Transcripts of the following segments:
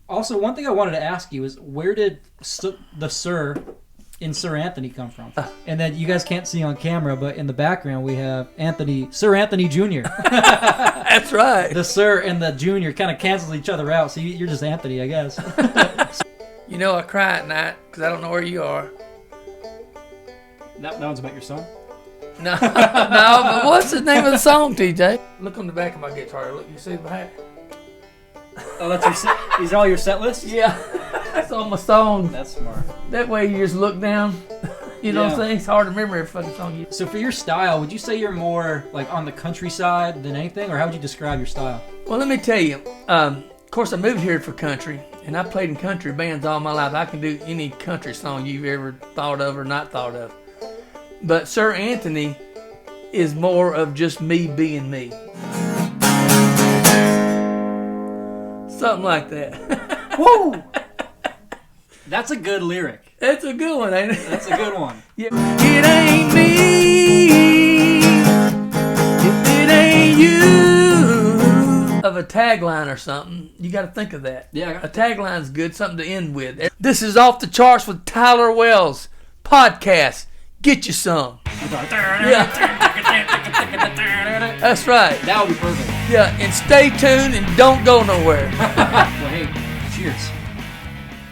Also, one thing I wanted to ask you is, where did the Sir in Sir Anthony come from? And then you guys can't see on camera, but in the background we have Sir Anthony Jr. That's right. The Sir and the Jr. kind of cancel each other out, so you're just Anthony, I guess. You know, I cry at night because I don't know where you are. That one's about your son? No, but what's the name of the song, TJ? Look on the back of my guitar. Look, you see the back? Oh, that's your set. These are all your set lists? Yeah, that's all my songs. That's smart. That way you just look down. You know what I'm saying? It's hard to remember every fucking song. So for your style, would you say you're more like on the countryside than anything, or how would you describe your style? Well, let me tell you. Of course, I moved here for country, and I played in country bands all my life. I can do any country song you've ever thought of or not thought of. But Sir Anthony is more of just me being me. Something like that. Woo! That's a good lyric. That's a good one, ain't it? That's a good one. Yeah. It ain't me if it ain't you. Of a tagline or something, you got to think of that. Yeah. A tagline's good, something to end with. This is Off the Charts with Tyler Wells podcast. Get you some. Yeah. That's right. That would be perfect. Yeah, and stay tuned and don't go nowhere. Well, hey, cheers.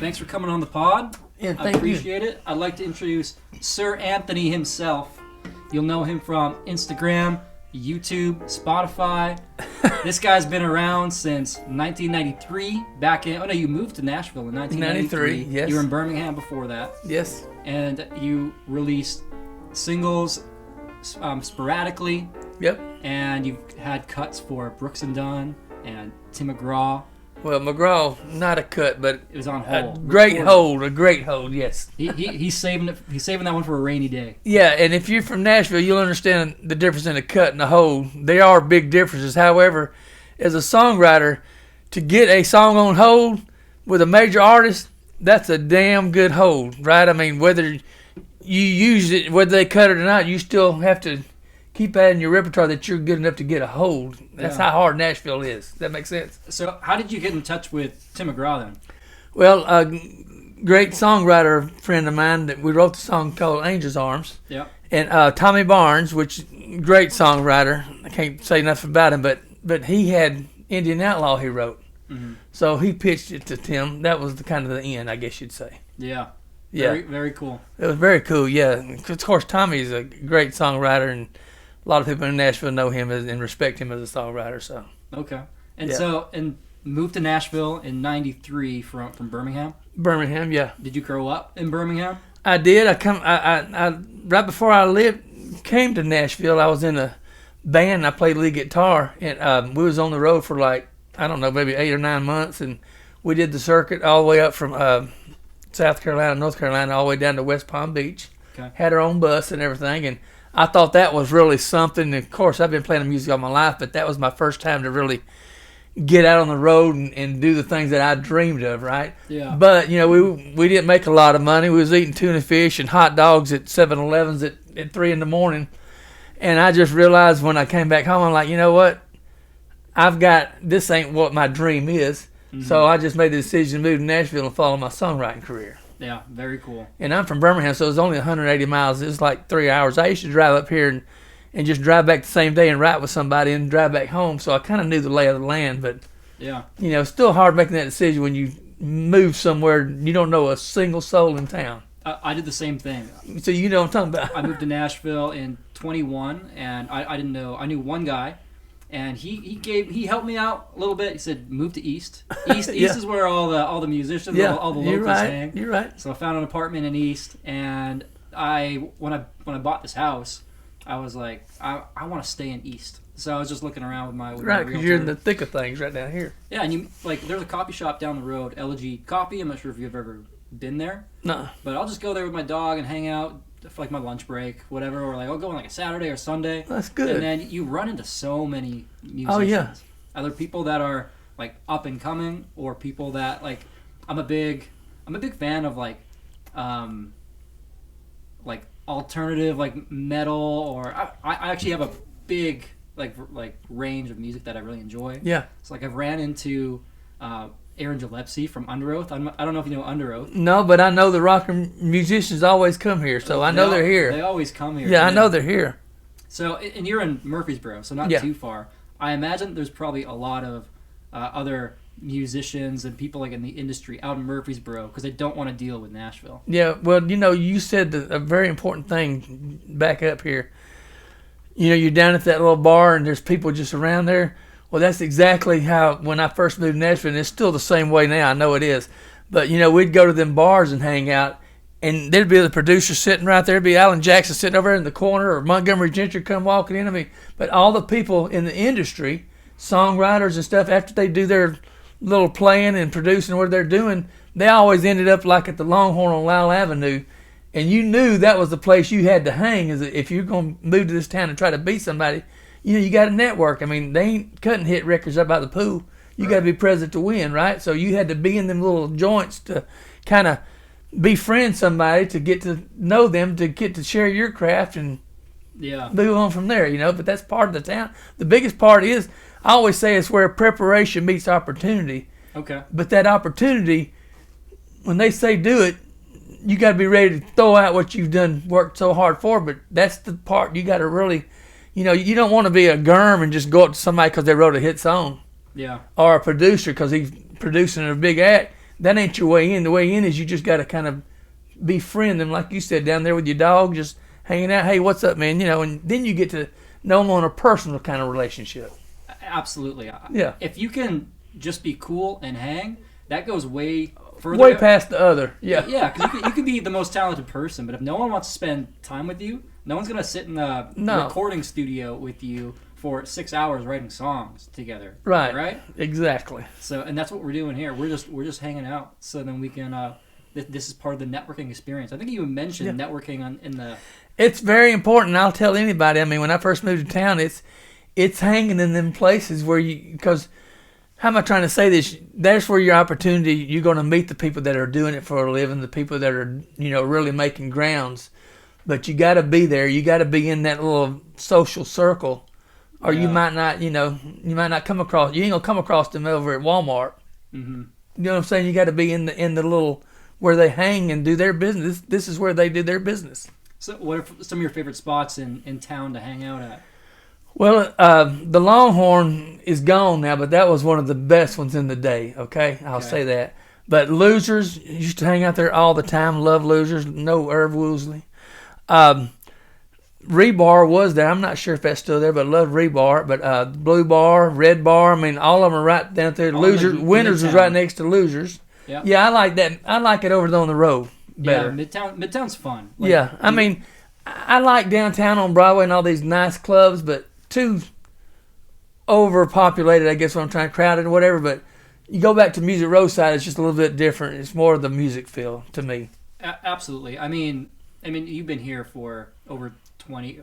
Thanks for coming on the pod. Yeah, I appreciate it. I'd like to introduce Sir Anthony himself. You'll know him from Instagram, YouTube, Spotify. This guy's been around since 1993. You moved to Nashville in 1993. Yes. You were in Birmingham before that. Yes. And you released singles sporadically. Yep. And you've had cuts for Brooks and Dunn and Tim McGraw. Well, McGraw, not a cut, but it was on hold. A great hold, yes. He's saving it. He's saving that one for a rainy day. Yeah, and if you're from Nashville, you'll understand the difference in a cut and a hold. They are big differences. However, as a songwriter, to get a song on hold with a major artist, that's a damn good hold, right? I mean, whether you use it, whether they cut it or not, you still have to keep adding your repertoire that you're good enough to get a hold. That's how hard Nashville is. Does that make sense? So how did you get in touch with Tim McGraw then? Well, a great songwriter friend of mine, that we wrote the song called Angel's Arms. Yeah. And Tommy Barnes, which great songwriter. I can't say enough about him, but he had Indian Outlaw he wrote. Mm-hmm. So he pitched it to Tim. That was the kind of the end, I guess you'd say. Yeah. Yeah. Very, very cool. It was very cool, yeah. Of course, Tommy's a great songwriter, and a lot of people in Nashville know him and respect him as a songwriter. So okay, and moved to Nashville in '93 from Birmingham. Birmingham, yeah. Did you grow up in Birmingham? I did. I right before I came to Nashville, I was in a band. I played lead guitar, and we was on the road for maybe 8 or 9 months, and we did the circuit all the way up from South Carolina, North Carolina, all the way down to West Palm Beach. Okay. Had our own bus and everything, and I thought that was really something. And of course, I've been playing music all my life, but that was my first time to really get out on the road and do the things that I dreamed of, right? Yeah. But, we didn't make a lot of money. We was eating tuna fish and hot dogs at 7-Elevens at 3 in the morning. And I just realized when I came back home, I'm like, you know what? This ain't what my dream is. Mm-hmm. So I just made the decision to move to Nashville and follow my songwriting career. Yeah, very cool. And I'm from Birmingham, so it was only 180 miles. It was like 3 hours. I used to drive up here and just drive back the same day and write with somebody and drive back home. So I kind of knew the lay of the land. But, it's still hard making that decision when you move somewhere you don't know a single soul in town. I did the same thing. So you know what I'm talking about. I moved to Nashville in 21, and I didn't know. I knew one guy. And he helped me out a little bit. He said, move to East. East is where all the musicians, all the locals hang. You're right. So I found an apartment in East, and when I bought this house, I was like, I want to stay in East. So I was just looking around with my right, because you're in the thick of things right down here. Yeah, and there's a coffee shop down the road, LG Coffee. I'm not sure if you've ever been there. No. But I'll just go there with my dog and hang out for my lunch break, whatever, or I'll go on a Saturday or Sunday. That's good. And then you run into so many musicians. Oh yeah. Either people that are up and coming, or people that I'm a big fan of alternative metal, or I actually have a big range of music that I really enjoy. Yeah. So I've ran into Aaron Gillespie from Under Oath. I don't know if you know Under Oath. No, but I know the rock musicians always come here, so I know they're here. They always come here. Yeah, I know they're here. So, and you're in Murfreesboro, so not too far. I imagine there's probably a lot of other musicians and people like in the industry out in Murfreesboro because they don't want to deal with Nashville. Yeah, well, you said a very important thing back up here. You're down at that little bar and there's people just around there. Well, that's exactly how when I first moved to Nashville, and it's still the same way now. I know it is. But, we'd go to them bars and hang out, and there'd be the producer sitting right there. There'd be Alan Jackson sitting over there in the corner, or Montgomery Gentry come walking in. I mean, but all the people in the industry, songwriters and stuff, after they do their little playing and producing what they're doing, they always ended up like at the Longhorn on Lyle Avenue, and you knew that was the place you had to hang. Is if you're going to move to this town and try to beat somebody, you got to network. I mean, they ain't cutting hit records up by the pool. You got to be present to win, right? So you had to be in them little joints to kind of befriend somebody, to get to know them, to get to share your craft and move on from there, But that's part of the town. The biggest part is, I always say, it's where preparation meets opportunity. Okay. But that opportunity, when they say do it, you got to be ready to throw out what you've worked so hard for. But that's the part you got to really, you don't want to be a germ and just go up to somebody because they wrote a hit song. Yeah. Or a producer because he's producing a big act. That ain't your way in. The way in is you just got to kind of befriend them, like you said, down there with your dog, just hanging out. Hey, what's up, man? And then you get to know them on a personal kind of relationship. Absolutely. Yeah. If you can just be cool and hang, that goes way further. Way past the other. Yeah. Yeah, because you could be the most talented person, but if no one wants to spend time with you, no one's going to sit in the recording studio with you for 6 hours writing songs together. Right. Right? Exactly. So, and that's what we're doing here. We're just hanging out, so then we can. This is part of the networking experience. I think you mentioned networking in the. It's very important. I'll tell anybody. I mean, when I first moved to town, it's hanging in them places where because how am I trying to say this? That's where your opportunity. You're going to meet the people that are doing it for a living, the people that are really making grounds. But you got to be there. You got to be in that little social circle, or you might not. You might not come across. You ain't gonna come across them over at Walmart. Mm-hmm. You know what I'm saying? You got to be in the little where they hang and do their business. This is where they do their business. So, what are some of your favorite spots in town to hang out at? Well, the Longhorn is gone now, but that was one of the best ones in the day. Okay, I'll say that. But Losers used to hang out there all the time. Love Losers. No Irv Woosley. Rebar was there. I'm not sure if that's still there, but I love Rebar. But Blue Bar, Red Bar, I mean, all of them are right down there. Losers, Winners was right next to Losers. Yeah, I like that. I like it over there on the road better. Yeah, Midtown's fun. I mean, I like downtown on Broadway and all these nice clubs, but too overpopulated, I guess what I'm trying, crowded or whatever. But you go back to Music Row side, it's just a little bit different. It's more of the music feel to me. Absolutely. I mean, you've been here for over 20,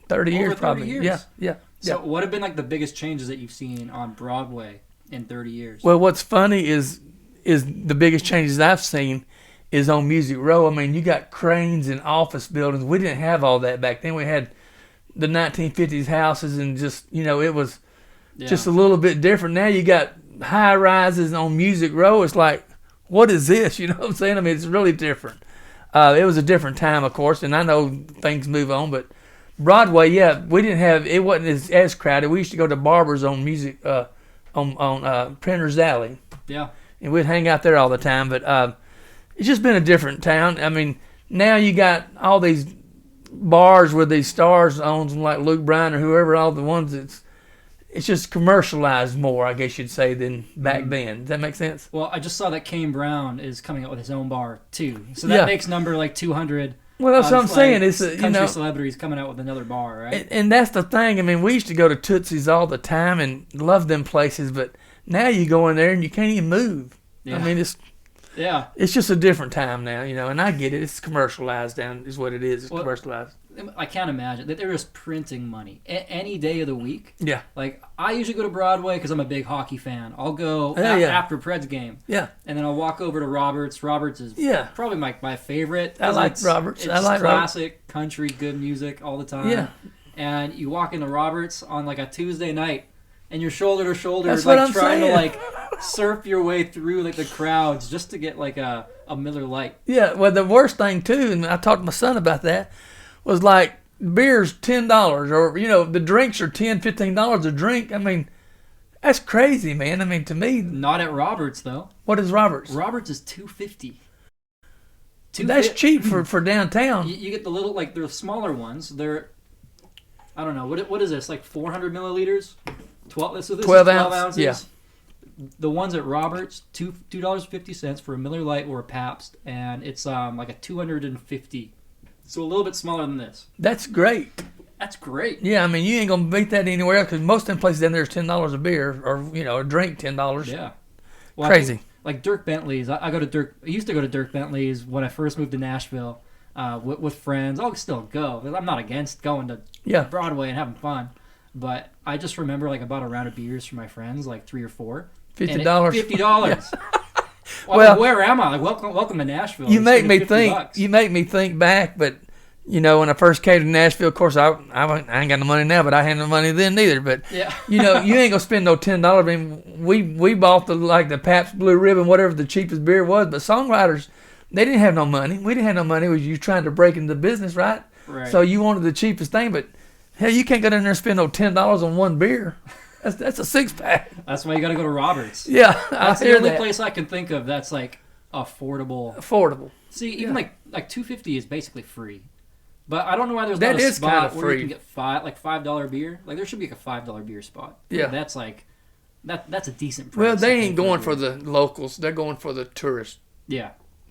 30 years 30 probably. Years. Yeah. So what have been like the biggest changes that you've seen on Broadway in 30 years? Well, what's funny is the biggest changes I've seen is on Music Row. I mean, you got cranes and office buildings. We didn't have all that back then. We had the 1950s houses and just, it was just a little bit different. Now you got high rises on Music Row. It's like, what is this? You know what I'm saying? I mean, it's really different. It was a different time, of course, and I know things move on, but Broadway, we didn't have, it wasn't as crowded. We used to go to barbers on music, on Printer's Alley. Yeah. And we'd hang out there all the time, but it's just been a different town. I mean, now you got all these bars where these stars owns them, like Luke Bryan or whoever, all the ones it's just commercialized more, I guess you'd say, than back then. Does that make sense? Well, I just saw that Kane Brown is coming out with his own bar, too. So that makes number like 200. Well, that's what I'm saying. It's country celebrities coming out with another bar, right? And that's the thing. I mean, we used to go to Tootsie's all the time and love them places, but now you go in there and you can't even move. Yeah. I mean, it's just a different time now, and I get it. It's commercialized down is what it is. It's commercialized. I can't imagine that they're just printing money any day of the week. Yeah. Like, I usually go to Broadway because I'm a big hockey fan. I'll go after Pred's game. Yeah. And then I'll walk over to Roberts. Roberts is probably my favorite. I like Roberts. It's classic country, good music all the time. Yeah. And you walk into Roberts on like a Tuesday night, and you're shoulder to shoulder, That's like what I'm trying saying. to like surf your way through like the crowds just to get like a Miller Lite. Yeah, well, the worst thing too, and I talked to my son about that, was like beer's $10, or the drinks are $10-15 a drink. I mean, that's crazy, man. I mean, to me, not at Roberts though. What is Roberts? Roberts is $2.50. That's cheap for downtown. You get the little they're smaller ones. They're I don't know what is this, like 400 milliliters, 12. So this 12 is 12 ounces. ounces. Yeah. The ones at Roberts, $2.50 for a Miller Lite or a Pabst, and it's like a 250. So a little bit smaller than this. That's great. That's great. Yeah, I mean, you ain't gonna beat that anywhere else, because most of them places down there is $10 a beer, or a drink $10. Yeah. Well, crazy. Like Dirk Bentley's. I used to go to Dirk Bentley's when I first moved to Nashville with friends. I'll still go. I'm not against going to Broadway and having fun. But I just remember I bought a round of beers for my friends, like 3 or 4. $50. $50. Well, where am I? Welcome to Nashville. You make me think. $50. You make me think back, but when I first came to Nashville, of course I ain't got no money now, but I had no money then neither. But yeah. you ain't gonna spend no $10. I mean, we bought the Pabst Blue Ribbon, whatever the cheapest beer was. But songwriters, they didn't have no money. We didn't have no money. It was you trying to break into the business, right? Right. So you wanted the cheapest thing, but hell, you can't go down there and spend no $10 on one beer. That's a 6-pack. That's why you got to go to Roberts. Yeah, that's the only place I can think of that's like affordable. Affordable. See, even like $2.50 is basically free. But I don't know why there's that not a is spot kind of where free. you can get $5 beer. Like there should be like a $5 beer spot. Yeah, that's like that's a decent price. Well, they ain't going for the locals. They're going for the tourists. Yeah,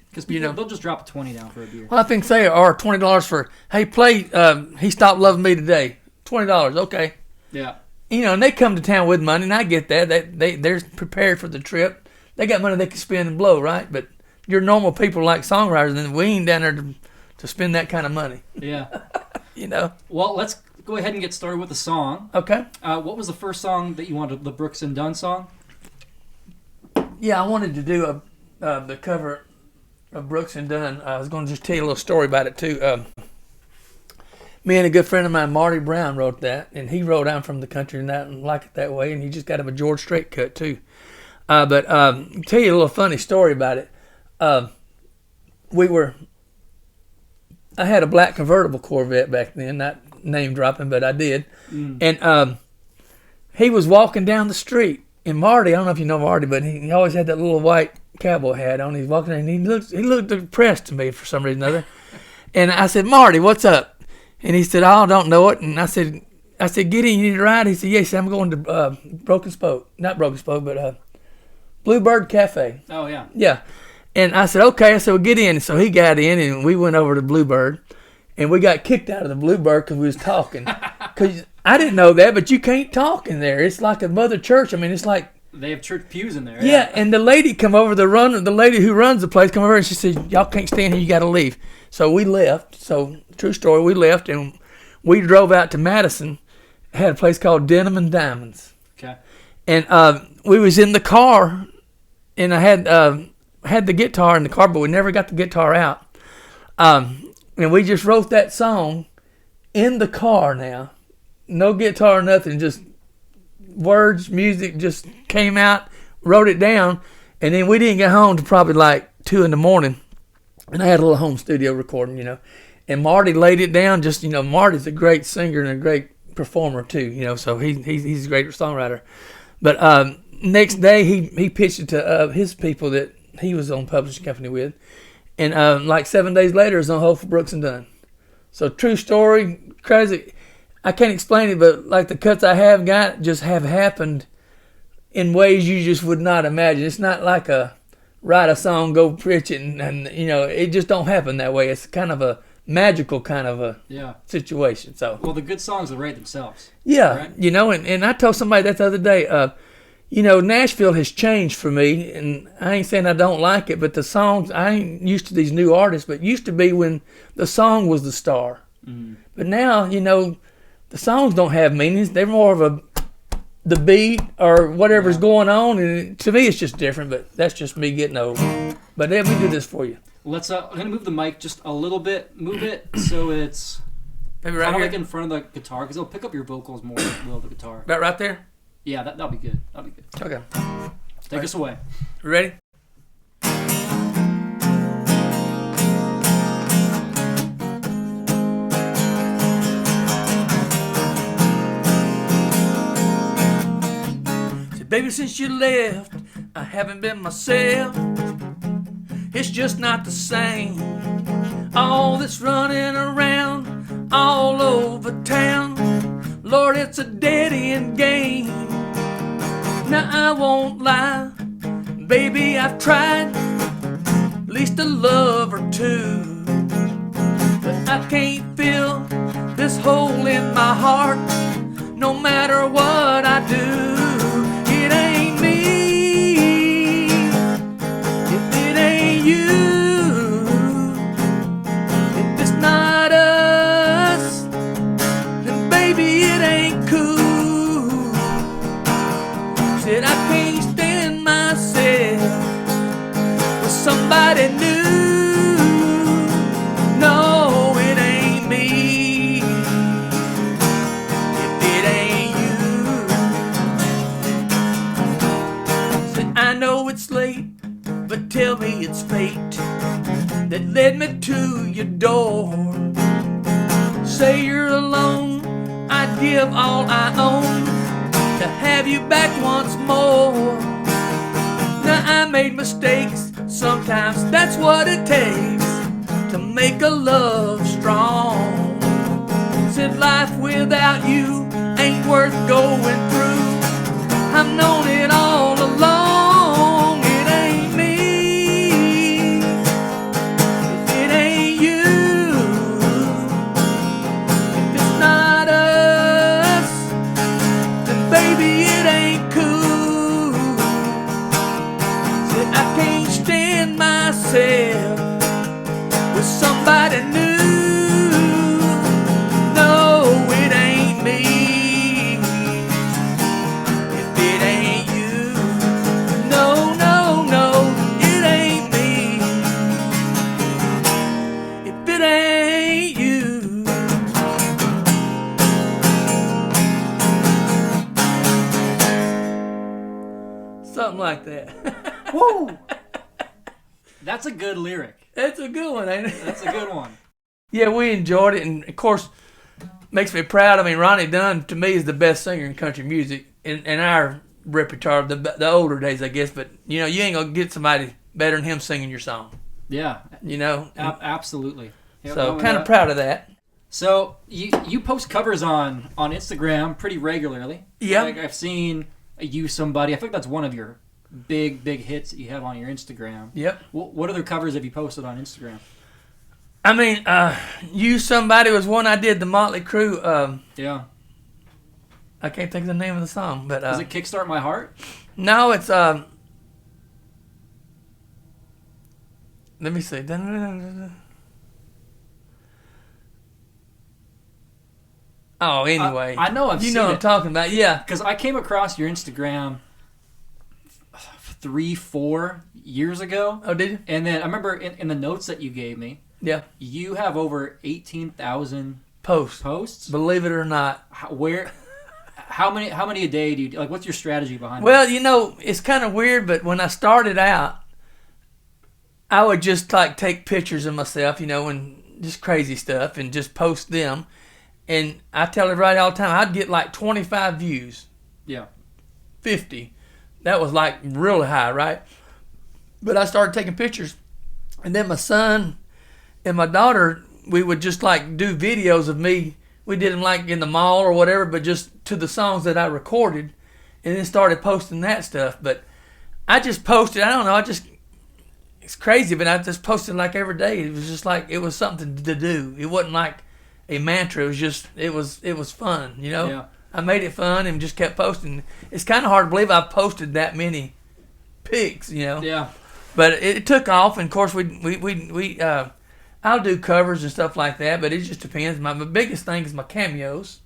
because they'll just drop a $20 down for a beer. Well, I think they are $20 for play. He Stopped Loving Me Today. $20. Okay. Yeah. And they come to town with money, and I get that. They're prepared for the trip. They got money they can spend and blow, right? But you're normal people like songwriters, and we ain't down there to spend that kind of money. Yeah. Well, let's go ahead and get started with the song. Okay. What was the first song that you wanted? The Brooks and Dunn song? Yeah, I wanted to do the cover of Brooks and Dunn. I was going to just tell you a little story about it too. Me and a good friend of mine, Marty Brown, wrote that, and he wrote "I'm from the country and I like it that way," and he just got him a George Strait cut too. But I'll tell you a little funny story about it. I had a black convertible Corvette back then, not name dropping, but I did. And he was walking down the street, and Marty, I don't know if you know Marty, but he always had that little white cowboy hat on. He's walking, and he looked depressed to me for some reason or other. And I said, "Marty, what's up?" And he said, "I don't know it." And I said, "Get in, you need a ride?" He said, "Yes, I'm going to not Broken Spoke, but Bluebird Cafe." Oh, yeah. Yeah. And I said, "Okay." I said, "Well, get in." So he got in, and we went over to Bluebird, and we got kicked out of the Bluebird because we was talking. Because I didn't know that, but you can't talk in there. It's like a mother church. I mean, it's like... They have church pews in there. Yeah, and the lady come over, the lady who runs the place come over, and she said, "Y'all can't stand here, you got to leave." So we left. So, true story, we left, and we drove out to Madison, had a place called Denim and Diamonds. Okay. And we was in the car, and I had the guitar in the car, but we never got the guitar out. And we just wrote that song in the car now. No guitar, nothing, just words, music just came out, wrote it down, and then we didn't get home till probably like 2 in the morning. And I had a little home studio recording, And Marty laid it down. Just, Marty's a great singer and a great performer too, so he's a great songwriter. But next day he pitched it to his people that he was on publishing company with, and like 7 days later, it was on hold for Brooks and Dunn. So true story, crazy. I can't explain it, but like the cuts I have got just have happened in ways you just would not imagine. It's not like write a song, go preach it, and it just don't happen that way. It's kind of a magical kind of a situation. So the good songs will write themselves. Yeah, right? And I told somebody that the other day. Nashville has changed for me, and I ain't saying I don't like it, but the songs, I ain't used to these new artists, but it used to be when the song was the star. Mm-hmm. But now, the songs don't have meanings. They're more of the beat or whatever's going on, and to me it's just different, but that's just me getting old. But let me do this for you. I'm going to move the mic just a little bit. Move it so it's maybe right kind of here? like in front of the guitar, because it'll pick up your vocals more than the guitar. About right there? Yeah, that'll be good. That'll be good. Okay. Take us away. Ready? Said, baby, since you left, I haven't been myself. It's just not the same. All this running around all over town, Lord, it's a dead-end game. Now I won't lie, baby, I've tried at least a love or two, but I can't fill this hole in my heart no matter what I do. It ain't me if it ain't you. If it's not us, then baby it ain't cool. Said I can't stand myself with somebody new. No, it ain't me if it ain't you. Said I know it's late, but tell me it's fate that led me to your door. Say you're alone, I'd give all I own to have you back once more. Now I made mistakes, sometimes that's what it takes to make a love strong. Said life without you ain't worth going through. I've known it all along. It ain't me if it ain't you. If it's not us, then baby it ain't cool. Said I can't stand myself with somebody new. No, it ain't me if it ain't you. No, no, no, it ain't me if it ain't you. Something like that. Woo! That's a good lyric. That's a good one, ain't it? That's a good one. Yeah, we enjoyed it, and of course, makes me proud. I mean, Ronnie Dunn to me is the best singer in country music in our repertoire, the older days, I guess. But you ain't gonna get somebody better than him singing your song. Yeah. Absolutely. Yeah, So kind of proud of that. So you post covers on Instagram pretty regularly. Yeah. Like I've seen You Somebody. I think that's one of your big hits that you have on your Instagram. Yep. What other covers have you posted on Instagram? I mean, You Somebody was one I did, the Motley Crue. Yeah. I can't think of the name of the song, but Was it Kickstart My Heart? no, it's let me see. Oh, anyway, I know I've you seen know what it. I'm talking about, yeah. Because I came across your Instagram 3-4 years ago. Oh, did you? And then I remember in the notes that you gave me, Yeah. you have over 18,000 Posts. posts. Believe it or not. How many a day do you like? What's your strategy behind Well, it's kind of weird, but when I started out, I would just like take pictures of myself, and just crazy stuff, and just post them. And I tell everybody all the time, I'd get like 25 views. Yeah. 50. That was like really high, right? But I started taking pictures. And then my son and my daughter, we would just like do videos of me. We did them like in the mall or whatever, but just to the songs that I recorded. And then started posting that stuff. But I just posted, I don't know, it's crazy, but I just posted like every day. It was just like, it was something to do. It wasn't like a mantra. It was just, it was fun, Yeah. I made it fun and just kept posting. It's kind of hard to believe I posted that many pics, Yeah. But it took off, and of course I'll do covers and stuff like that, but it just depends. My biggest thing is my cameos,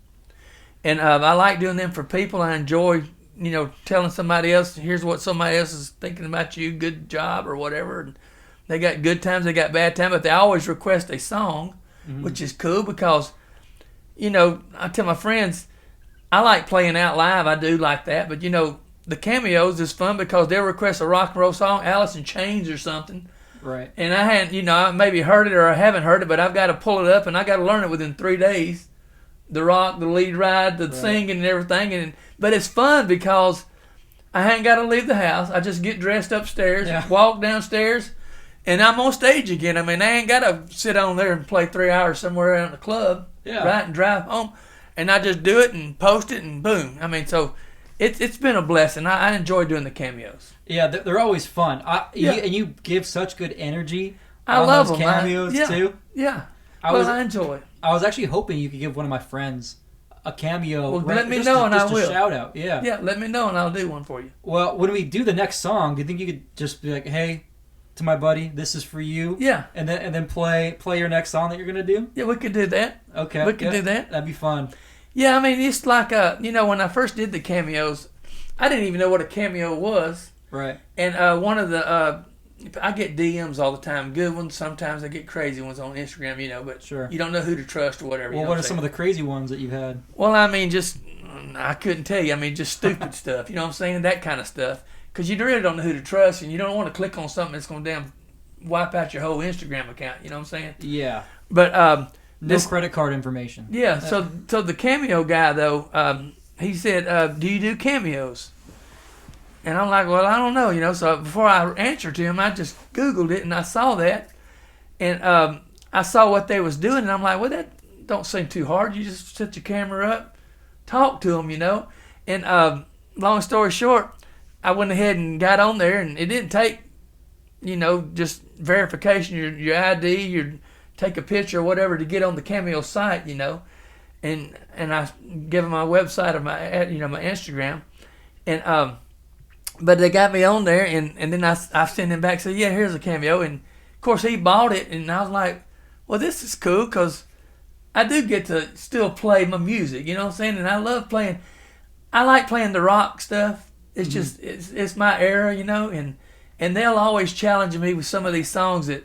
and I like doing them for people. I enjoy, telling somebody else, here's what somebody else is thinking about you, good job or whatever. And they got good times, they got bad times, but they always request a song, which is cool because, I tell my friends, I like playing out live. I do like that, but the cameos is fun because they'll request a rock and roll song, Alice in Chains or something. Right. And I hadn't, I maybe heard it or I haven't heard it, but I've got to pull it up and I got to learn it within 3 days. The rock, the lead ride, the singing and everything. But it's fun because I ain't got to leave the house. I just get dressed upstairs, walk downstairs, and I'm on stage again. I mean, I ain't got to sit on there and play 3 hours somewhere out in the club, right, and drive home. And I just do it and post it and boom. I mean, so it's been a blessing. I enjoy doing the cameos. Yeah, they're always fun. And you give such good energy. I love those cameos too. Yeah, I enjoy it. I was actually hoping you could give one of my friends a cameo. Well, let me know and I will. Just a shout out. Yeah. Yeah, let me know and I'll do one for you. Well, when we do the next song, do you think you could just be like, "Hey, to my buddy, this is for you." Yeah. And then play your next song that you're gonna do. Yeah, we could do that. Okay. We could do that. That'd be fun. Yeah, I mean, it's like when I first did the cameos, I didn't even know what a cameo was. Right. And one of the I get DMs all the time, good ones. Sometimes I get crazy ones on Instagram, but sure. You don't know who to trust or whatever. Well, what are some of the crazy ones that you've had? Well, I mean, I couldn't tell you. I mean, just stupid stuff. You know what I'm saying? That kind of stuff. Because you really don't know who to trust, and you don't want to click on something that's going to wipe out your whole Instagram account. You know what I'm saying? Yeah. But no credit card information. Yeah. So the cameo guy though, he said, "Do you do cameos?" And I'm like, well, I don't know, So before I answered to him, I just Googled it and I saw that, and I saw what they was doing, and I'm like, well, that don't seem too hard. You just set your camera up, talk to them, And long story short, I went ahead and got on there, and it didn't take, just verification, your ID, your take a picture or whatever to get on the Cameo site, and I give them my website or my my Instagram, and but they got me on there, and then I sent him back, said, yeah, here's a Cameo, and of course he bought it, and I was like, well, this is cool because I do get to still play my music, you know what I'm saying, and I love playing. I like playing the rock stuff. It's just it's my era, and they'll always challenge me with some of these songs that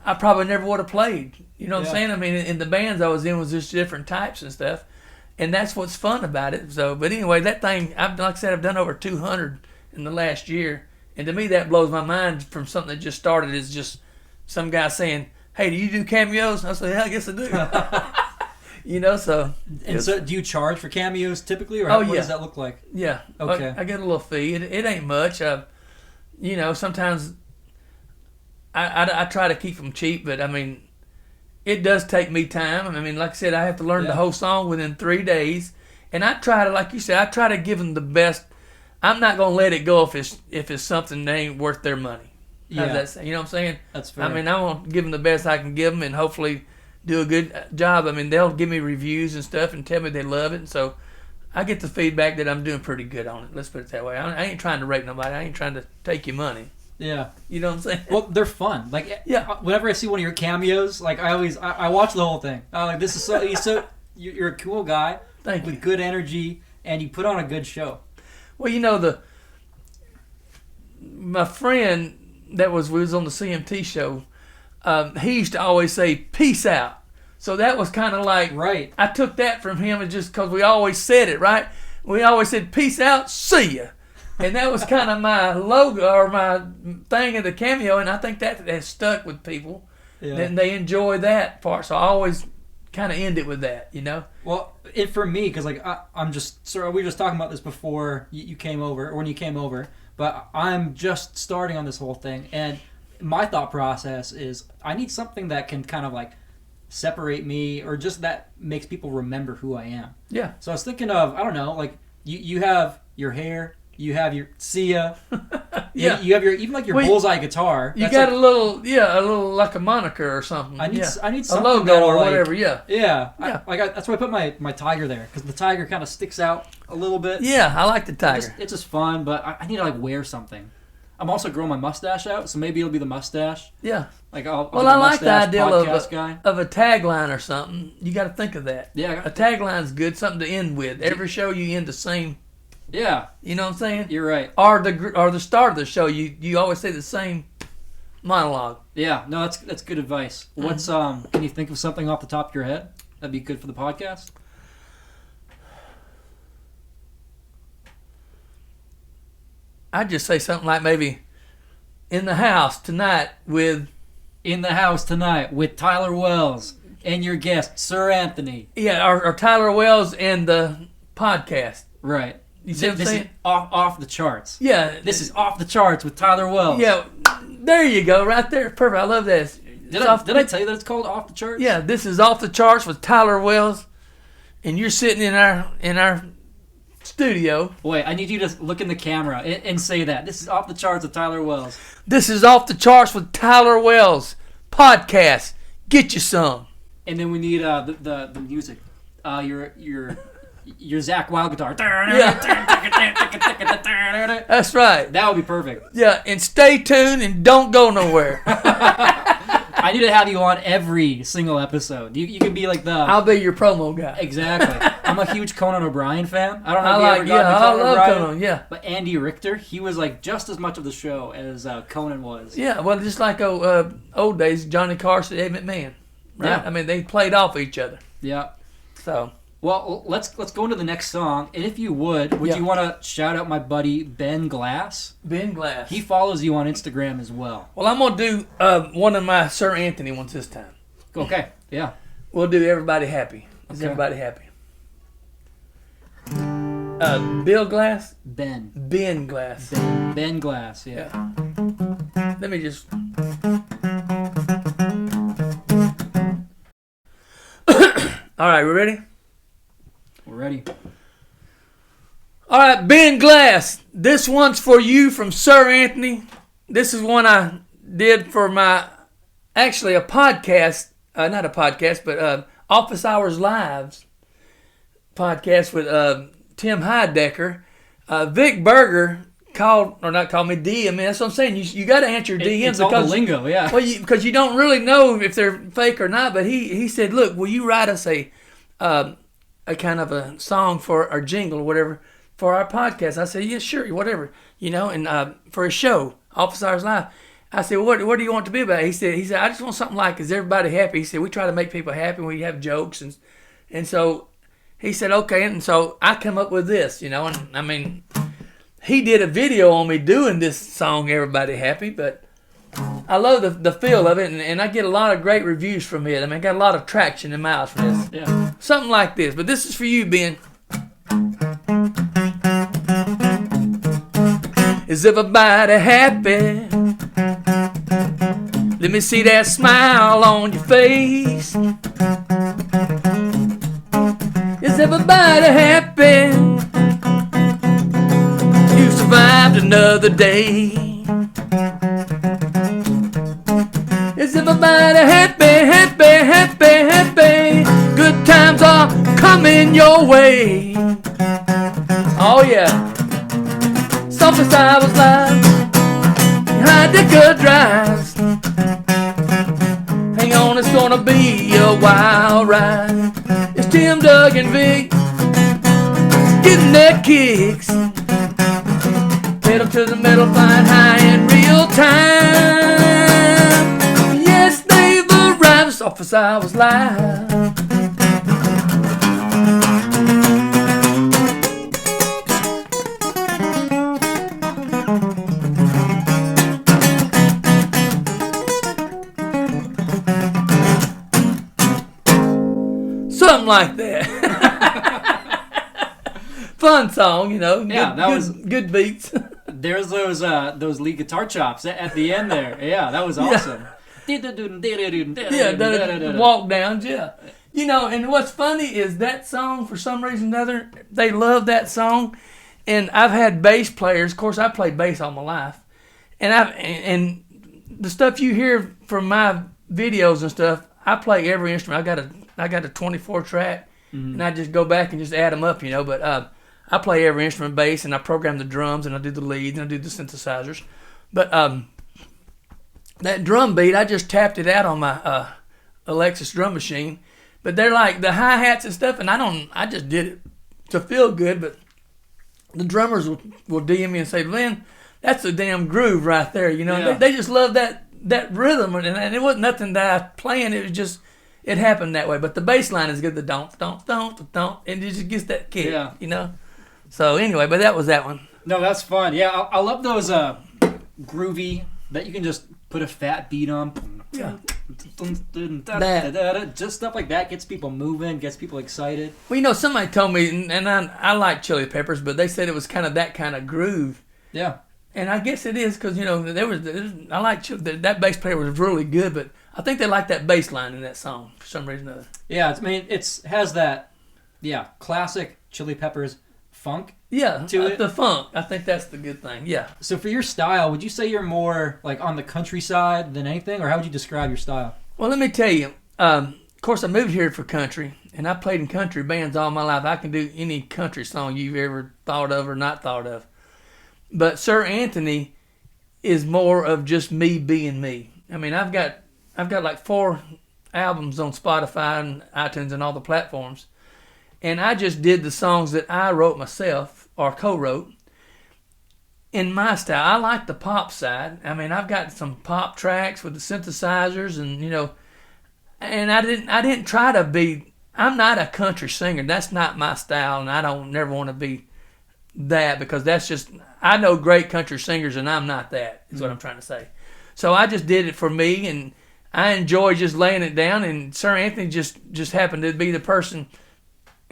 I probably never would have played. You know what I'm saying? I mean, in the bands I was in was just different types and stuff, and that's what's fun about it. So, but anyway, that thing, like I said, I've done over 200 in the last year, and to me that blows my mind from something that just started as just some guy saying, "Hey, do you do cameos?" I said, "Yeah, I guess I do." So. And so, do you charge for cameos typically, or what does that look like? Yeah. Okay. I get a little fee. It ain't much. Sometimes I try to keep them cheap, but I mean, it does take me time. I mean, like I said, I have to learn the whole song within 3 days, and I try to, like you said, I try to give them the best. I'm not gonna let it go if it's something that ain't worth their money. How's that, you know what I'm saying? That's fair. I mean, I want to give them the best I can give them, and hopefully do a good job. I mean, they'll give me reviews and stuff and tell me they love it, and so I get the feedback that I'm doing pretty good on it. Let's put it that way. I ain't trying to rape nobody. I ain't trying to take your money. Yeah. You know what I'm saying? Well, they're fun. Like, whenever I see one of your cameos, like, I watch the whole thing. I'm like, this is you're a cool guy. Thank you. With good energy, and you put on a good show. Well, my friend we was on the CMT show, he used to always say, "Peace out." So that was kind of like, right. I took that from him, and just because we always said it, right? We always said, "Peace out, see ya." And that was kind of my logo or my thing in the cameo, and I think that has stuck with people. Yeah. And they enjoy that part, so I always kind of end it with that, Well, for me, because like I'm just, sorry, we were just talking about this before you came over, or when you came over, but I'm just starting on this whole thing, and my thought process is I need something that can kind of like separate me, or just that makes people remember who I am. Yeah. So I was thinking of, I don't know, like you have your hair. You have your Sia. Yeah. You have your bullseye guitar. You got like, a little like a moniker or something. I need something, a logo or whatever. Yeah. Yeah. That's why I put my tiger there, because the tiger kind of sticks out a little bit. Yeah, I like the tiger. It's just fun, but I need to like wear something. I'm also growing my mustache out, so maybe it'll be the mustache. Yeah. Like I like the idea of a tagline or something. You got to think of that. Yeah. A tagline's good, something to end with. Every show you end the same. Yeah. You know what I'm saying? You're right. Or the start of the show, you always say the same monologue. Yeah. No, that's good advice. What's can you think of something off the top of your head that'd be good for the podcast? I'd just say something like maybe In the House Tonight with Tyler Wells and your guest, Sir Anthony. Yeah, or Tyler Wells and the podcast. Right. You see what I'm This saying? is off the charts. Yeah. This is Off the Charts with Tyler Wells. Yeah, there you go, right there. Perfect. I love this. Did I tell you that it's called Off the Charts? Yeah, this is Off the Charts with Tyler Wells, and you're sitting in our studio. Wait, I need you to look in the camera and say that. This is Off the Charts with Tyler Wells. This is Off the Charts with Tyler Wells podcast. Get you some. And then we need the music. Your Zach Wild guitar. Yeah. That's right. That would be perfect. Yeah, and stay tuned and don't go nowhere. I need to have you on every single episode. You can be like the... I'll be your promo guy. Exactly. I'm a huge Conan O'Brien fan. I don't know I if like, you ever got into I Conan love O'Brien. Conan, yeah. But Andy Richter, he was like just as much of the show as Conan was. Yeah, well, just like old days, Johnny Carson, Ed McMahon, right? Yeah. I mean, they played off each other. Yeah. So... Well, let's go into the next song, and if you would you want to shout out my buddy Ben Glass? Ben Glass. He follows you on Instagram as well. Well, I'm gonna do one of my Sir Anthony ones this time. Okay, yeah. We'll do Everybody Happy. Is Okay. everybody happy? Bill Glass? Ben Glass. Ben Glass, yeah. Let me just... All right, we ready? We're ready. All right, Ben Glass. This one's for you from Sir Anthony. This is one I did for actually a podcast, not a podcast, but Office Hours Lives podcast with Tim Heidecker. Vic Berger not called me, DM me. That's what I'm saying. You got to answer your DMs. It's all the lingo, yeah. Well, because you don't really know if they're fake or not. But he said, look, will you write us a kind of a song for our jingle or whatever for our podcast? I said, yeah, sure, whatever, and for a show, Office Hours Live. I said, what do you want it to be about? He said, I just want something like, is everybody happy? He said, we try to make people happy. We have jokes. And so he said, okay. And so I come up with this, and I mean, he did a video on me doing this song, Everybody Happy, but I love the feel of it, and I get a lot of great reviews from it. I mean, I got a lot of traction in mouths from this. Yeah. Something like this, but this is for you, Ben. Is everybody happy? Let me see that smile on your face. Is everybody happy? You survived another day. Is everybody happy, happy, happy, happy? Good times are coming your way. Oh yeah. Office Hours Live, Heidecker drives. Hang on, it's gonna be a wild ride. It's Tim, Doug, and Vic getting their kicks. Pedal to the metal, flying high in real time. Yes, they've arrived. It's Office Hours Live. Something like that. Fun song, Yeah, that was good beats. There's those lead guitar chops at the end there. Yeah, that was awesome. Yeah, walk downs, yeah. And what's funny is that song, for some reason or another, they love that song. And I've had bass players, of course I played bass all my life. And the stuff you hear from my videos and stuff, I play every instrument. I got a 24 track, and I just go back and just add them up, But I play every instrument, bass, and I program the drums, and I do the leads, and I do the synthesizers. But that drum beat, I just tapped it out on my Alexis drum machine. But they're like the hi hats and stuff, and I just did it to feel good. But the drummers will DM me and say, "Lynn, that's a damn groove right there," Yeah. They just love that rhythm, and it wasn't nothing that I was playing. It was just. It happened that way, but the bass line is good. The don't, and it just gets that kick, Yeah. So anyway, but that was that one. No, that's fun. Yeah, I love those groovy that you can just put a fat beat on. Yeah. Just stuff like that gets people moving, gets people excited. Well, somebody told me, and I like Chili Peppers, but they said it was kind of that kind of groove. Yeah. And I guess it is because, I like that bass player was really good, but I think they like that bass line in that song for some reason or other. Yeah, it has that, classic Chili Peppers funk. Yeah, to it. The funk. I think that's the good thing. Yeah. So for your style, would you say you're more like on the countryside than anything, or how would you describe your style? Well, let me tell you. Of course, I moved here for country, and I played in country bands all my life. I can do any country song you've ever thought of or not thought of. But Sir Anthony is more of just me being me. I mean, I've got like 4 albums on Spotify and iTunes and all the platforms. And I just did the songs that I wrote myself or co-wrote in my style. I like the pop side. I mean, I've got some pop tracks with the synthesizers and, and I didn't try to be, I'm not a country singer. That's not my style, and I don't never want to be that because that's just, I know great country singers and I'm not that, is what I'm trying to say. So I just did it for me, and I enjoy just laying it down, and Sir Anthony just happened to be the person.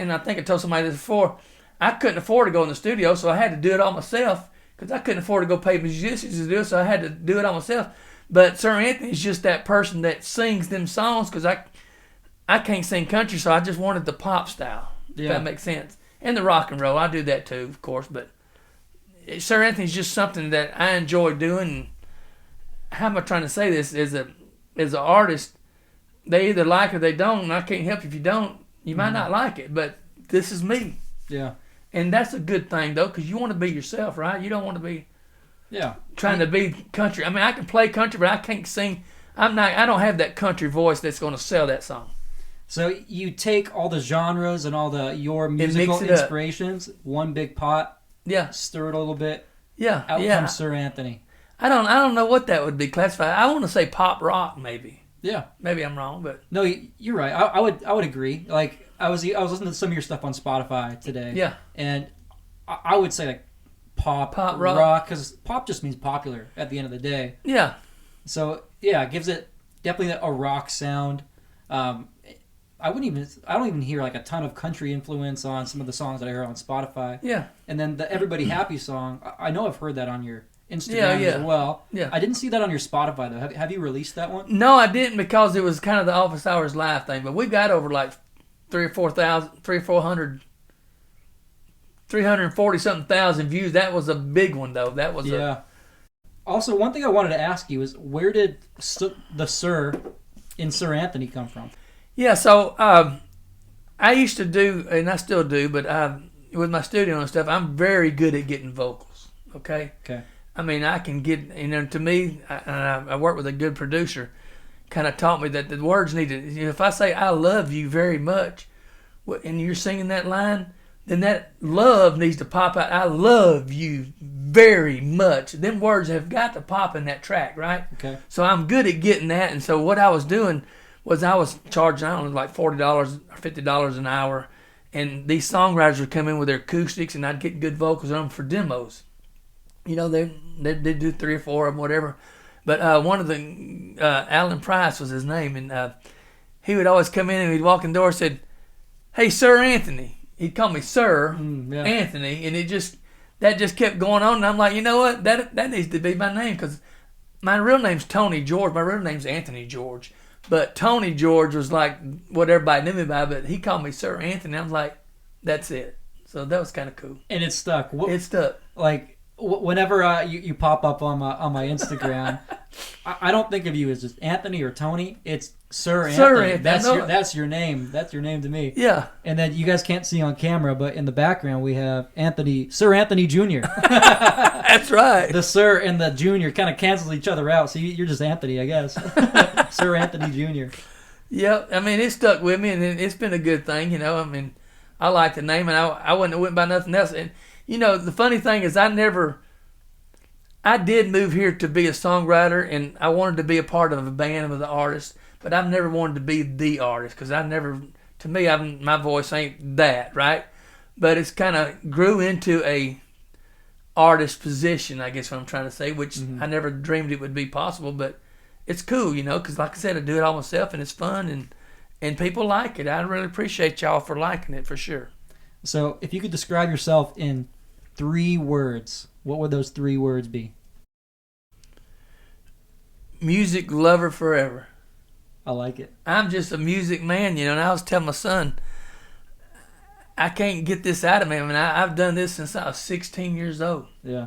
And I think I told somebody this before, I couldn't afford to go in the studio, so I had to do it all myself because I couldn't afford to go pay musicians to do it, so I had to do it all myself. But Sir Anthony's just that person that sings them songs because I can't sing country, so I just wanted the pop style, if that makes sense. And the rock and roll, I do that too, of course. But Sir Anthony's just something that I enjoy doing. How am I trying to say this? As an artist, they either like or they don't, and I can't help you if you don't. You might not like it, but this is me. Yeah. And that's a good thing, though, because you want to be yourself, right? You don't want to be trying to be country. I mean, I can play country, but I can't sing. I don't have that country voice that's going to sell that song. So you take all the genres and all your musical inspirations, one big pot, stir it a little bit, out comes Sir Anthony. I don't know what that would be classified. I want to say pop rock, maybe. Yeah, maybe I'm wrong, but no, you're right. I would agree. Like I was listening to some of your stuff on Spotify today. Yeah, and I would say like pop rock because pop just means popular at the end of the day. Yeah. So it gives it definitely a rock sound. I don't even hear like a ton of country influence on some of the songs that I hear on Spotify. Yeah. And then the Everybody Happy song, I know I've heard that on your Instagram as well. Yeah. I didn't see that on your Spotify though. Have you released that one? No, I didn't because it was kind of the Office Hours Live thing. But we got over like 340-something thousand views. That was a big one though. That was Also, one thing I wanted to ask you is where did the Sir in Sir Anthony come from? Yeah, so I used to do, and I still do, but with my studio and stuff, I'm very good at getting vocals. Okay. I mean, I can get, to me, I work with a good producer, kind of taught me that the words need to, if I say I love you very much, and you're singing that line, then that love needs to pop out. I love you very much. Them words have got to pop in that track, right? Okay. So I'm good at getting that, and so what I was doing was I was charging, I don't know, like $40 or $50 an hour, and these songwriters would come in with their acoustics, and I'd get good vocals on them for demos. They do 3 or 4 of them, whatever. But one of the, Alan Price was his name, and he would always come in and he'd walk in the door and said, "Hey, Sir Anthony." He'd call me Sir Anthony, and that just kept going on. And I'm like, you know what? That needs to be my name because my real name's Tony George. My real name's Anthony George. But Tony George was like what everybody knew me by, but he called me Sir Anthony. I was like, that's it. So that was kind of cool. And it stuck. It stuck. Like, whenever you pop up on my Instagram, I don't think of you as just Anthony or Tony. It's Sir Anthony. That's your name. That's your name to me. Yeah. And then you guys can't see on camera, but in the background we have Sir Anthony Jr. That's right. The Sir and the Jr. kind of cancel each other out, so you're just Anthony, I guess. Sir Anthony Jr. Yeah, I mean, it stuck with me, and it's been a good thing, I mean, I like the name, and I wouldn't have went by nothing else. And, the funny thing is I did move here to be a songwriter, and I wanted to be a part of a band with an artist, but I've never wanted to be the artist because to me, my voice ain't that, right? But it's kind of grew into a artist position, I guess what I'm trying to say, which I never dreamed it would be possible, but it's cool, because like I said, I do it all myself, and it's fun, and people like it. I really appreciate y'all for liking it, for sure. So if you could describe yourself in 3 words, what would those 3 words be? Music lover forever. I like it. I'm just a music man, and I was telling my son, I can't get this out of me. I mean, I've done this since I was 16 years old. Yeah.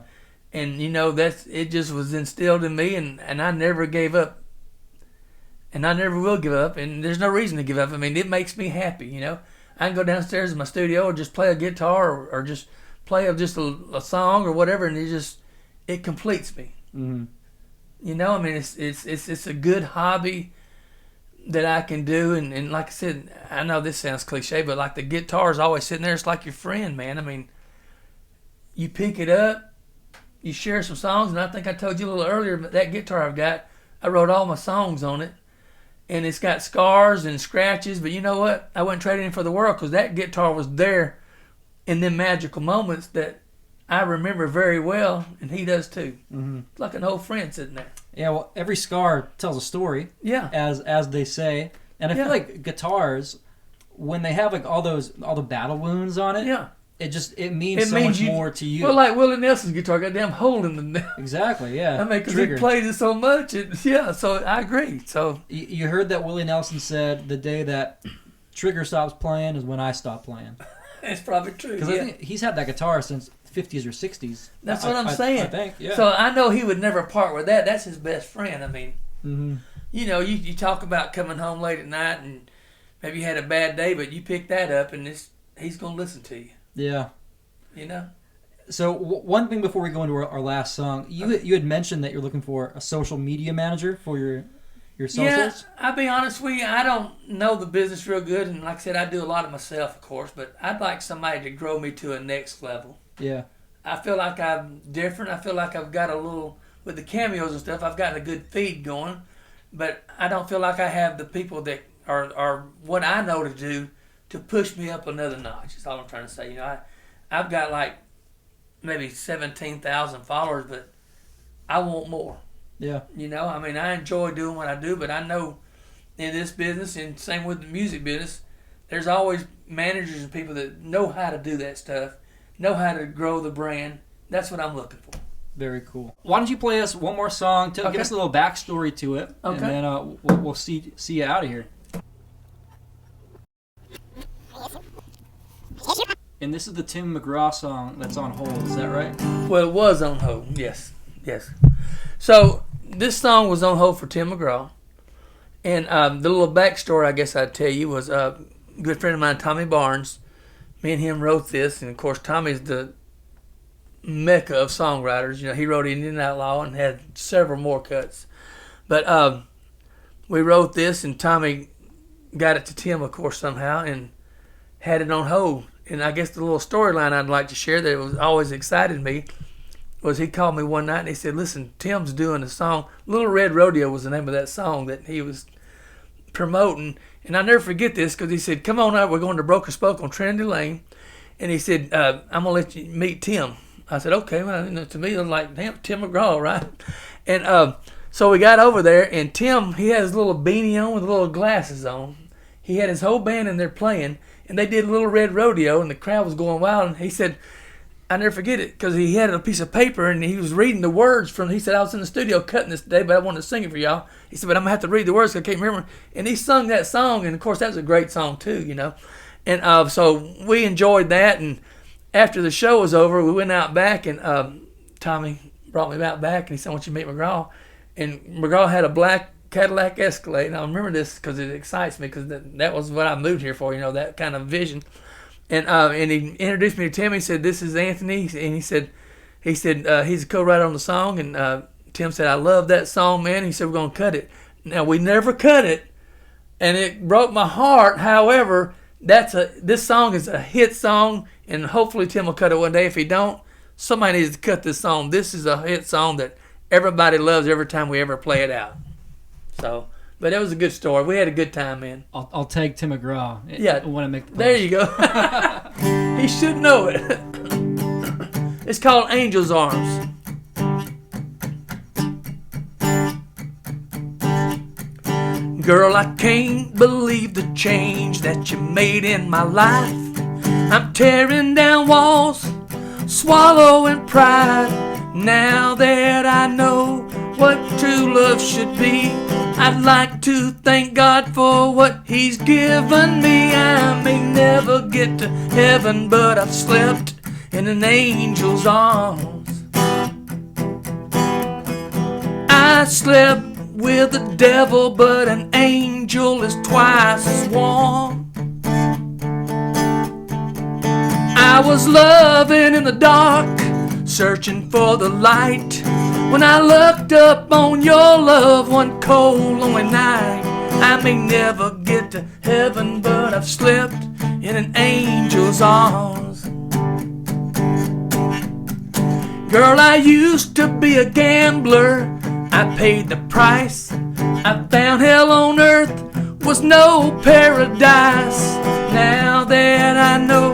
And, it just was instilled in me, and I never gave up. And I never will give up, and there's no reason to give up. I mean, it makes me happy, I can go downstairs in my studio or just play a guitar or just play a song or whatever, and it completes me. Mm-hmm. I mean, it's a good hobby that I can do, and like I said, I know this sounds cliche, but like the guitar is always sitting there. It's like your friend, man. I mean, you pick it up, you share some songs, and I think I told you a little earlier, but that guitar I've got, I wrote all my songs on it, and it's got scars and scratches, but you know what? I wouldn't trade it in for the world, because that guitar was there in them magical moments that I remember very well, and he does too. Mm-hmm. It's like an old friend sitting there. Yeah, well, every scar tells a story. Yeah, as they say, and I feel like guitars, when they have like all the battle wounds on it, it means so much more to you. Well, like Willie Nelson's guitar, got a damn hole in the neck. Exactly, yeah. I mean, because he played it so much. So I agree. So you heard that Willie Nelson said the day that Trigger stops playing is when I stop playing. It's probably true. Because I think he's had that guitar since 50s or 60s. That's what I'm saying. I think, yeah. So I know he would never part with that. That's his best friend. I mean, you talk about coming home late at night and maybe you had a bad day, but you pick that up and he's going to listen to you. Yeah. So one thing before we go into our last song, you had mentioned that you're looking for a social media manager for your socials? Yeah, I'll be honest with you, I don't know the business real good, and like I said, I do a lot of myself, of course, but I'd like somebody to grow me to a next level. Yeah. I feel like I'm different. I feel like I've got a little, with the cameos and stuff, I've got a good feed going, but I don't feel like I have the people that are what I know to do to push me up another notch. That's all I'm trying to say. I've got like maybe 17,000 followers, but I want more. Yeah. I mean, I enjoy doing what I do, but I know in this business, and same with the music business, there's always managers and people that know how to do that stuff, know how to grow the brand. That's what I'm looking for. Very cool. Why don't you play us one more song? Give us a little backstory to it, and then we'll see you out of here. And this is the Tim McGraw song that's on hold. Is that right? Well, it was on hold. Yes. So this song was on hold for Tim McGraw, and the little backstory I guess I'd tell you was a good friend of mine, Tommy Barnes. Me and him wrote this, and of course Tommy's the mecca of songwriters. He wrote Indian Outlaw and had several more cuts. But we wrote this, and Tommy got it to Tim, of course, somehow, and had it on hold. And I guess the little storyline I'd like to share that was always excited me was he called me one night and he said, listen, Tim's doing a song. Little Red Rodeo was the name of that song that he was promoting. And I'll never forget this because he said, come on out, we're going to Broken Spoke on Trinity Lane. And he said, I'm going to let you meet Tim. I said, okay. Well, to me, it was like, damn, Tim McGraw, right? And so we got over there, and Tim, he had his little beanie on with little glasses on. He had his whole band in there playing, and they did Little Red Rodeo, and the crowd was going wild. And he said, I never forget it, because he had a piece of paper, and he was reading the words from, he said, I was in the studio cutting this today, but I wanted to sing it for y'all. He said, but I'm going to have to read the words because I can't remember. And he sung that song, and of course, that was a great song too, And so we enjoyed that, and after the show was over, we went out back, and Tommy brought me out back, and he said, I want you to meet McGraw. And McGraw had a black Cadillac Escalade, and I remember this because it excites me, because that was what I moved here for, that kind of vision. And he introduced me to Tim. He said, this is Anthony, and he said he's a co-writer on the song, and Tim said, I love that song, man. He said, we're going to cut it. Now, we never cut it, and it broke my heart. However, this song is a hit song, and hopefully Tim will cut it one day. If he don't, somebody needs to cut this song. This is a hit song that everybody loves every time we ever play it out. So, but it was a good story. We had a good time, man. I'll tag Tim McGraw. Yeah, I want to make the there you go. He should know it. It's called Angel's Arms. Girl, I can't believe the change that you made in my life. I'm tearing down walls, swallowing pride. Now that I know what true love should be, I'd like to thank God for what He's given me. I may never get to heaven, but I've slept in an angel's arms. I slept with the devil, but an angel is twice as warm. I was loving in the dark, searching for the light, when I looked up on your love one cold, lonely night. I may never get to heaven, but I've slept in an angel's arms. Girl, I used to be a gambler, I paid the price. I found hell on earth was no paradise. Now that I know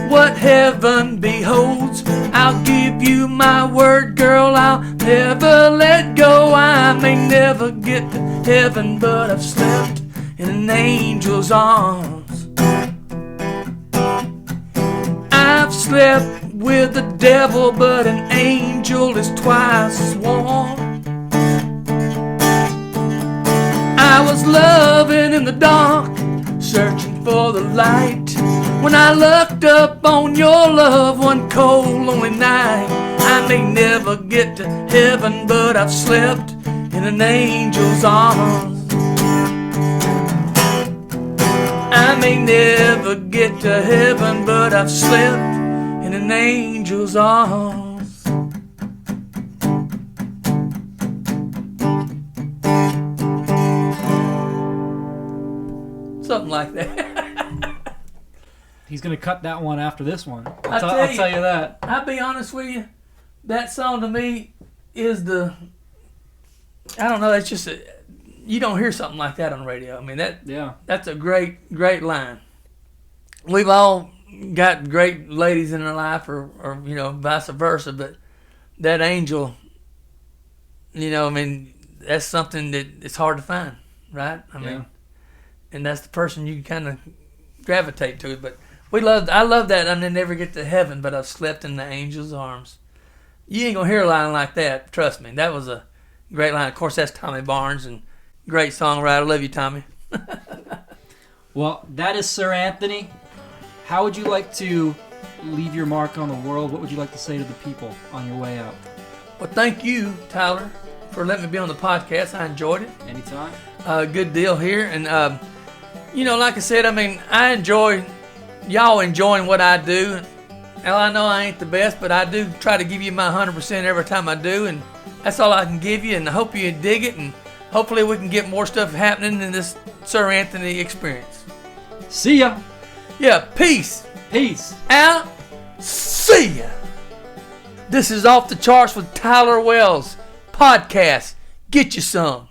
what heaven beholds, I'll give you my word, girl, I'll never let go. I may never get to heaven, but I've slept in an angel's arms. I've slept with the devil, but an angel is twice as warm. I was loving in the dark, searching for the light, when I looked up on your love one cold, lonely night. I may never get to heaven, but I've slept in an angel's arms. I may never get to heaven, but I've slept in an angel's arms. Something like that. He's gonna cut that one after this one. I'll tell you that. I'll be honest with you. That song to me is I don't know. That's just you don't hear something like that on the radio. I mean that's a great line. We've all got great ladies in our life, or vice versa. But that angel, I mean, that's something that it's hard to find, right? I mean. And that's the person you kind of gravitate to. But I love that. I never get to heaven, but I've slept in the angel's arms. You ain't gonna hear a line like that. Trust me. That was a great line. Of course, that's Tommy Barnes, and great songwriter. Love you, Tommy. Well, that is Sir Anthony. How would you like to leave your mark on the world? What would you like to say to the people on your way out? Well, thank you, Tyler, for letting me be on the podcast. I enjoyed it. Anytime. Good deal here, and. Like I said, I mean, I enjoy y'all enjoying what I do. Hell, I know I ain't the best, but I do try to give you my 100% every time I do, and that's all I can give you, and I hope you dig it, and hopefully we can get more stuff happening in this Sir Anthony experience. See ya. Yeah, peace. Peace. Out. See ya. This is Off the Charts with Tyler Wells. Podcast. Get you some.